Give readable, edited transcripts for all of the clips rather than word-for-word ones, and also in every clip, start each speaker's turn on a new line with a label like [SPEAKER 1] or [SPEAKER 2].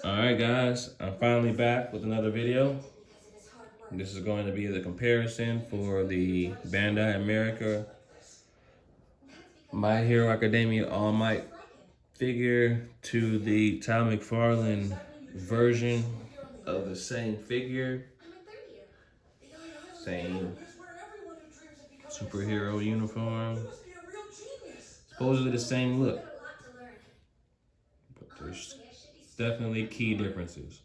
[SPEAKER 1] Alright guys, I'm finally back with another video. This is going to be the comparison for the Bandai America My Hero Academia All Might figure to the Mcfarlane version of the same figure. Same superhero uniform. Supposedly the same look. But there's definitely key differences.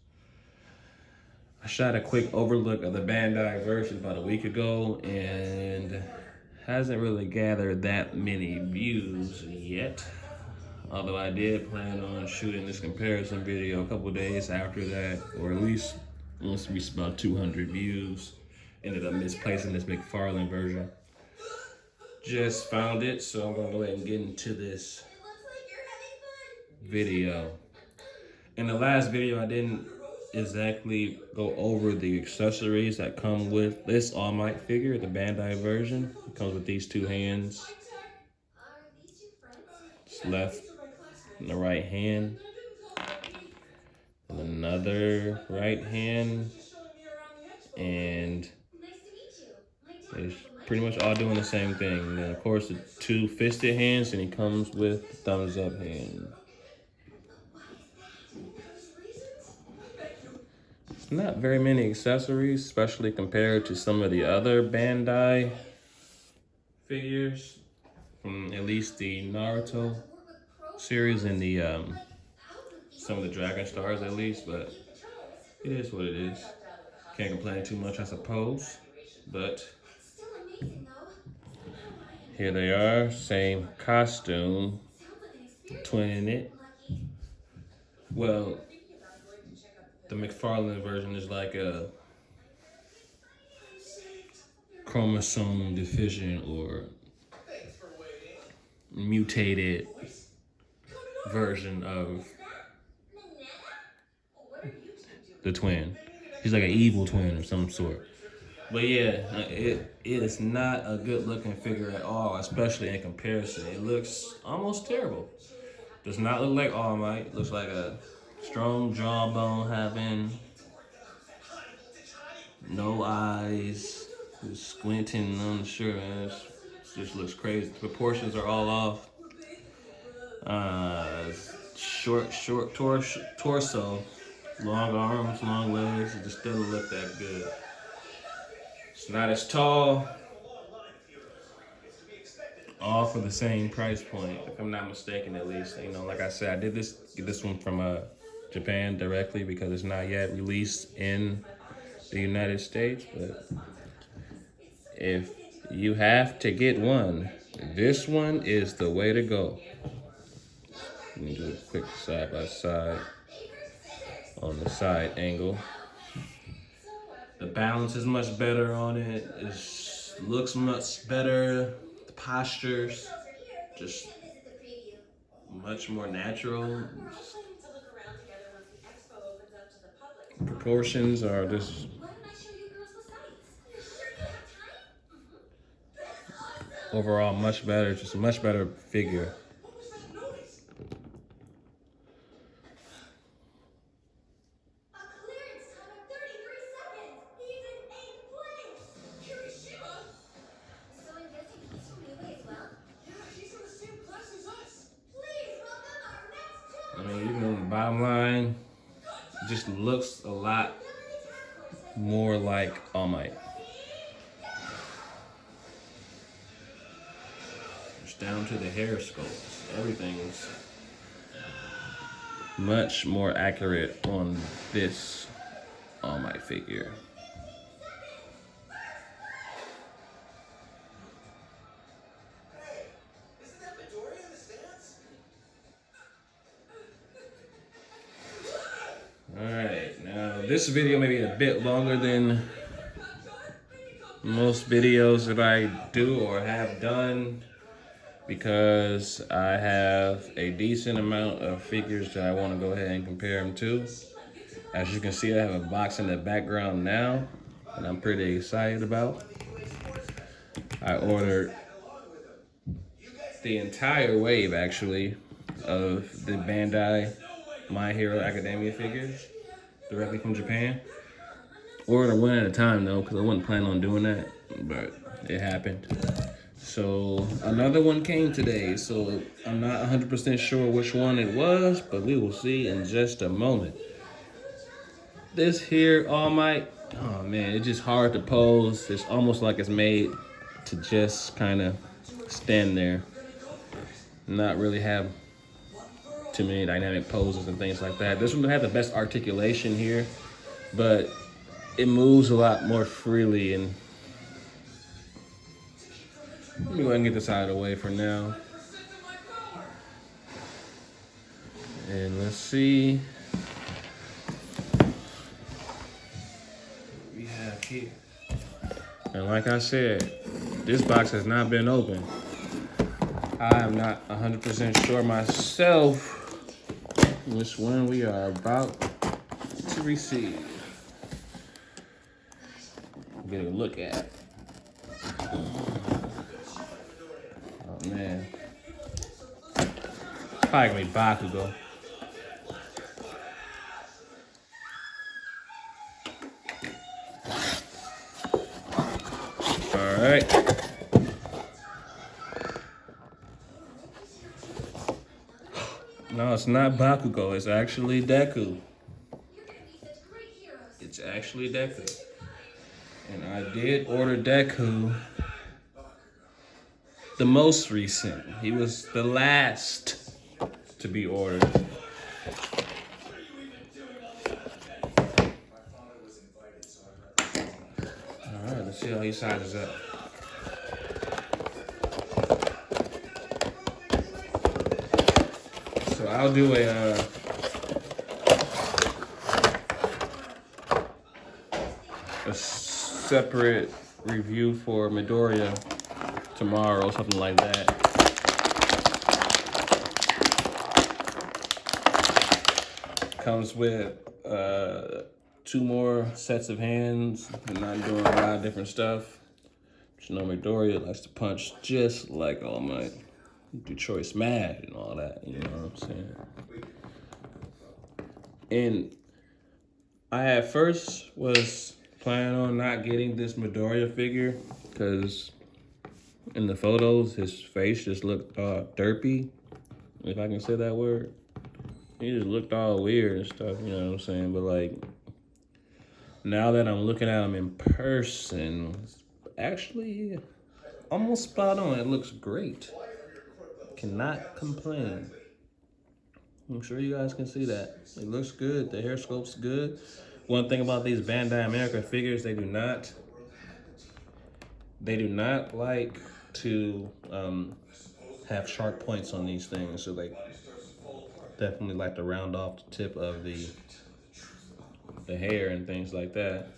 [SPEAKER 1] I shot a quick overlook of the Bandai version about a week ago and hasn't really gathered that many views yet. Although I did plan on shooting this comparison video a couple days after that, or at least once we reached about 200 views. Ended up misplacing this Mcfarlane version. Just found it, so I'm gonna go ahead and get into this video. In the last video, I didn't exactly go over the accessories that come with this All Might figure, the Bandai version. It comes with these two hands. It's left and the right hand. And another right hand. And it's pretty much all doing the same thing. And then of course the two fisted hands, and he comes with the thumbs up hand. Not very many accessories, especially compared to some of the other Bandai figures from at least the Naruto series and the some of the Dragon Stars at least, but it is what it is. Can't complain too much, I suppose. But here they are, same costume, twinning it. Well, the Mcfarlane version is like a chromosome deficient or mutated version of the twin. He's like an evil twin of some sort. But yeah, it is not a good looking figure at all, especially in comparison. It looks almost terrible. Does not look like All Might. It looks like a strong jawbone having no eyes, just squinting on the shirt, man. It just looks crazy. The proportions are all off. Short torso, long arms, long legs. It just doesn't look that good. It's not as tall. All for the same price point, if I'm not mistaken, at least. You know, like I said, I did get this one from Japan directly because it's not yet released in the United States. But if you have to get one, this one is the way to go. Let me do a quick side by side on the side angle. The balance is much better on it. It looks much better. The postures just much more natural. Proportions are just overall much better. Just a much better figure. I mean, even on the bottom line, it just looks a lot more like All Might. It's down to the hair sculpts. Everything's much more accurate on this All Might figure. Alright, now this video may be a bit longer than most videos that I do or have done because I have a decent amount of figures that I want to go ahead and compare them to. As you can see, I have a box in the background now that I'm pretty excited about. I ordered the entire wave, actually, of the Bandai My Hero Academia figures directly from Japan. Ordered one at a time though, because I wasn't planning on doing that, but it happened. So another one came today, so I'm not 100% sure which one it was, but we will see in just a moment. This here All Might, oh man, it's just hard to pose. It's almost like it's made to just kind of stand there, not really have too many dynamic poses and things like that. This one had the best articulation here, but it moves a lot more freely. And let me go ahead and get this out of the way for now. And let's see what we have here. And like I said, this box has not been opened. I am not 100% sure myself which one we are about to receive. Get a look at. Oh man. Probably gonna be Bakugo. Alright. No, it's not Bakugo, it's actually Deku. It's actually Deku. And I did order Deku, the most recent. He was the last to be ordered. Alright, let's see how he sizes up. So I'll do a separate review for Midoriya tomorrow, something like that. Comes with 2 more sets of hands, and I'm doing a lot of different stuff. But you know, Midoriya likes to punch just like All Might. Detroit Smash and all that, you know what I'm saying? And I at first was planning on not getting this Midoriya figure because in the photos, his face just looked derpy, if I can say that word. He just looked all weird and stuff, you know what I'm saying? But like, now that I'm looking at him in person, it's actually almost spot on. It looks great. Cannot complain. I'm sure you guys can see that. It looks good. The hair sculpt's good. One thing about these Bandai America figures, they do not like to have sharp points on these things. So they definitely like to round off the tip of the hair and things like that.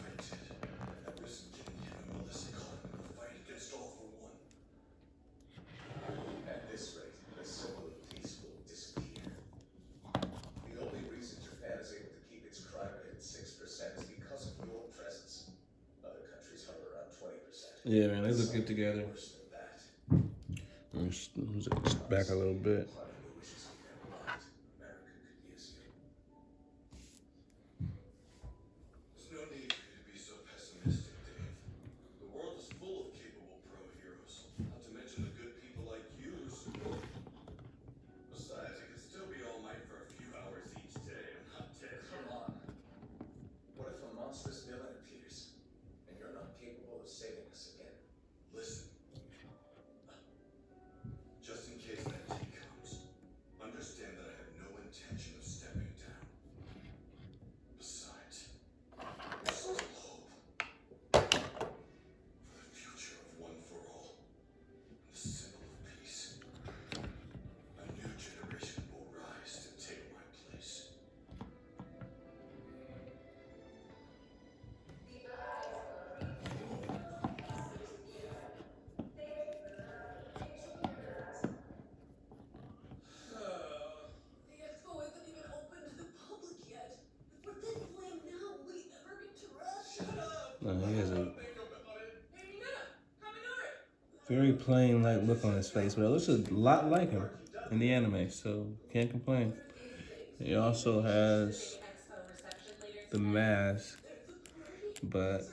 [SPEAKER 1] Yeah, man, they look good together. Let me just back a little bit. He has a very plain like look on his face, but it looks a lot like him in the anime, so can't complain. He also has the mask, but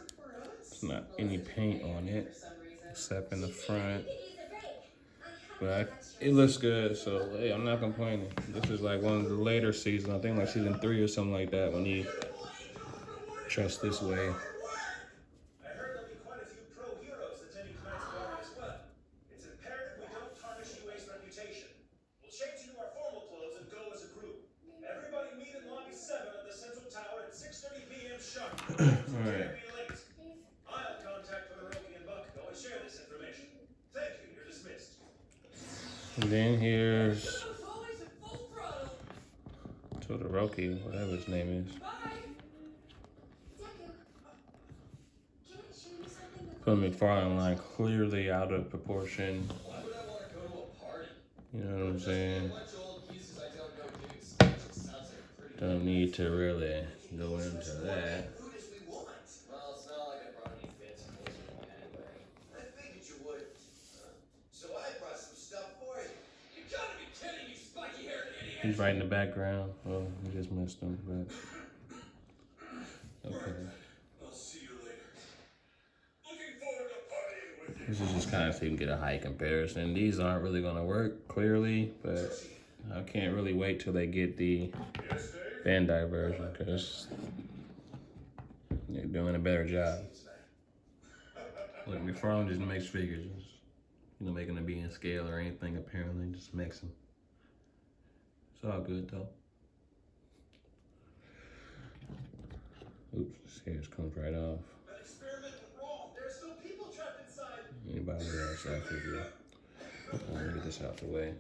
[SPEAKER 1] it's not any paint on it except in the front. But it looks good, so hey, I'm not complaining. This is like one of the later seasons. I think like season 3 or something like that when he trusts this way.
[SPEAKER 2] I heard there'll be quite a few pro heroes attending tonight's party as well. It's imperative we don't tarnish UA's reputation. We'll change into our formal clothes and go as a group. Everybody meet in lobby 7 of the Central Tower at 6:30 p.m. sharp.
[SPEAKER 1] Alright.
[SPEAKER 2] Be late. I'll contact Todoroki and Bakugo and share this information. Thank you. You're dismissed.
[SPEAKER 1] And then here's Todoroki, whatever his name is. Put Mcfarlane line clearly out of proportion. You know what I'm saying? Don't need to really go into that. He's right in the background. Oh, we just missed him, but okay.
[SPEAKER 2] I'll see you later. Looking forward to partying with you.
[SPEAKER 1] This is just kind of so you can get a high comparison. These aren't really gonna work clearly, but I can't really wait till they get the Bandai version because they're doing a better job. Like Mcfarlane just makes figures. You know, making them be in scale or anything apparently, just makes them. It's all good though. Oops, this hair comes right off.
[SPEAKER 2] That experiment went wrong. There are still people trapped inside.
[SPEAKER 1] Anybody else I figure? Let me get this out the way.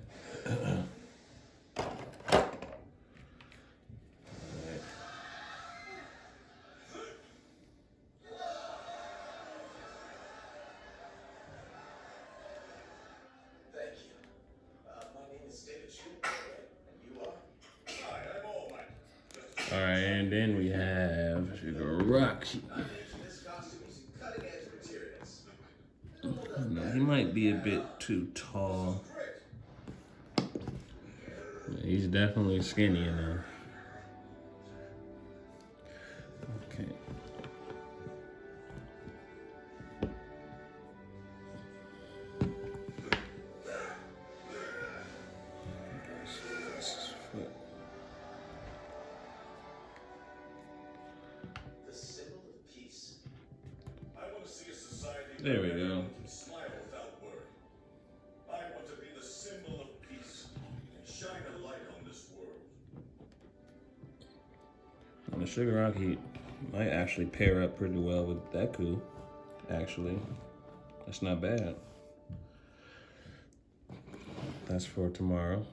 [SPEAKER 1] Alright, and then we have Figuarts. No, he might be a bit too tall. He's definitely skinny enough. Okay. There we go.
[SPEAKER 2] Smile without worry. I want to be the symbol of peace and shine a light on this world.
[SPEAKER 1] And the Figuarts might actually pair up pretty well with Deku. Actually, that's not bad. That's for tomorrow.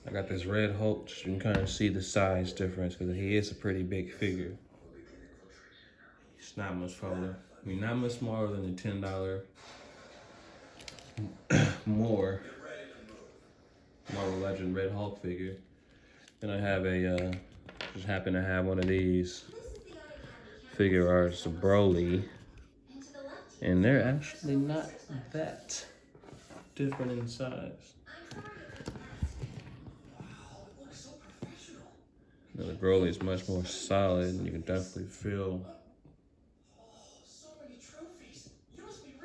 [SPEAKER 1] I got this red Hulk. You can kind of see the size difference because he is a pretty big figure. It's not much smaller. I mean, not much smaller than the $10 more Marvel Legend Red Hulk figure. Then I have a, just happen to have one of these Figuarts of Broly. And they're actually not that different in size. Now, the Broly is much more solid, and you can definitely feel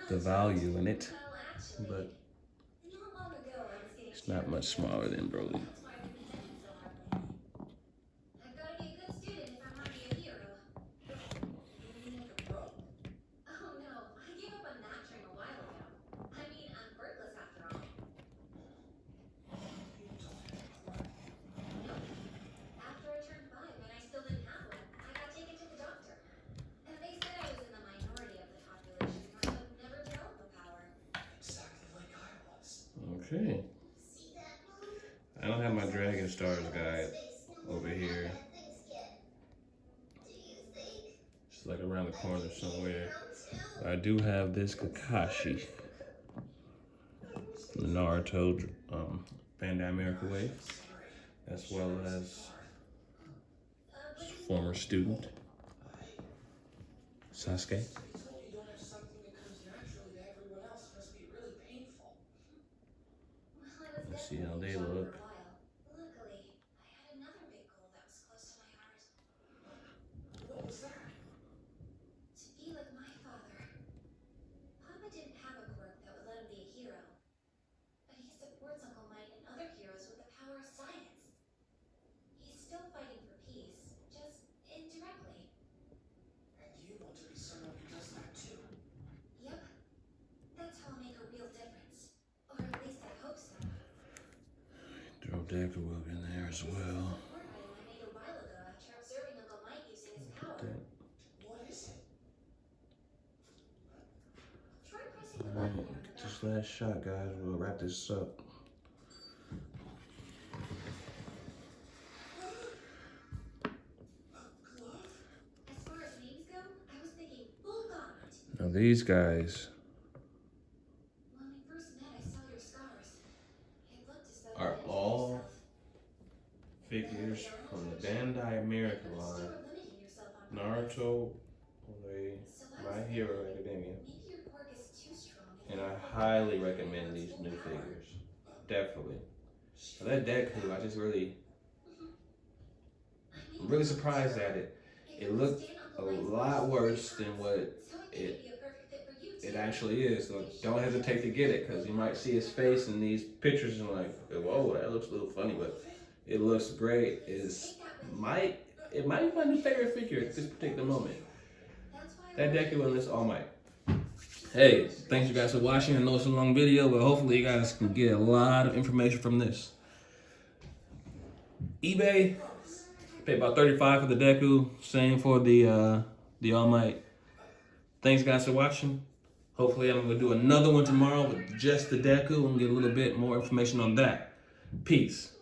[SPEAKER 1] the value in it, but it's not much smaller than Broly. Okay. I don't have my Dragon Stars guide over here. It's like around the corner somewhere. But I do have this Kakashi. The Naruto Bandai America Wave. As well as former student Sasuke. see how they look.
[SPEAKER 3] Luckily, I had another big goal that was close to my heart.
[SPEAKER 2] What was that?
[SPEAKER 3] To be like my father. Papa didn't have a quirk that would let him be a hero. But he supports Uncle Might and other heroes with the power of science. He's still fighting for peace, just indirectly.
[SPEAKER 2] And you want to be someone who does that too?
[SPEAKER 3] Yep. That's how I'll make a real difference. Or at least I hope so.
[SPEAKER 1] Throw Deku up in there as well.
[SPEAKER 3] Report item I made a while ago after observing Uncle Mike using his power.
[SPEAKER 2] What is it?
[SPEAKER 3] Try pressing the
[SPEAKER 1] Alright,
[SPEAKER 3] button here on the
[SPEAKER 1] get
[SPEAKER 3] back.
[SPEAKER 1] this last shot, guys. We'll wrap this up.
[SPEAKER 2] Glove?
[SPEAKER 3] As far as names go, I was thinking full gauntlet.
[SPEAKER 1] Now these guys
[SPEAKER 3] When we first met, I saw your scars. It looked as though
[SPEAKER 1] are
[SPEAKER 3] you injured
[SPEAKER 1] all
[SPEAKER 3] yourself.
[SPEAKER 1] figures from the Bandai America
[SPEAKER 3] But you
[SPEAKER 1] line.
[SPEAKER 3] were limiting yourself on purpose.
[SPEAKER 1] Naruto, Ray,
[SPEAKER 3] So I
[SPEAKER 1] My
[SPEAKER 3] was
[SPEAKER 1] Hero
[SPEAKER 3] thinking,
[SPEAKER 1] Academia.
[SPEAKER 3] maybe your quirk is too strong.
[SPEAKER 1] And I highly recommend these new figures. Definitely. Now that Deku, I just really, I'm really surprised at it. It looked a lot worse than what it actually is. So don't hesitate to get it, because you might see his face in these pictures and like, whoa, that looks a little funny, but it looks great. It might be my new favorite figure at this particular moment. That Deku and this All Might. Hey, thanks you guys for watching. I know it's a long video, but hopefully you guys can get a lot of information from this. eBay, paid about $35 for the Deku. Same for the All Might. Thanks guys for watching. Hopefully I'm gonna do another one tomorrow with just the Deku and get a little bit more information on that. Peace.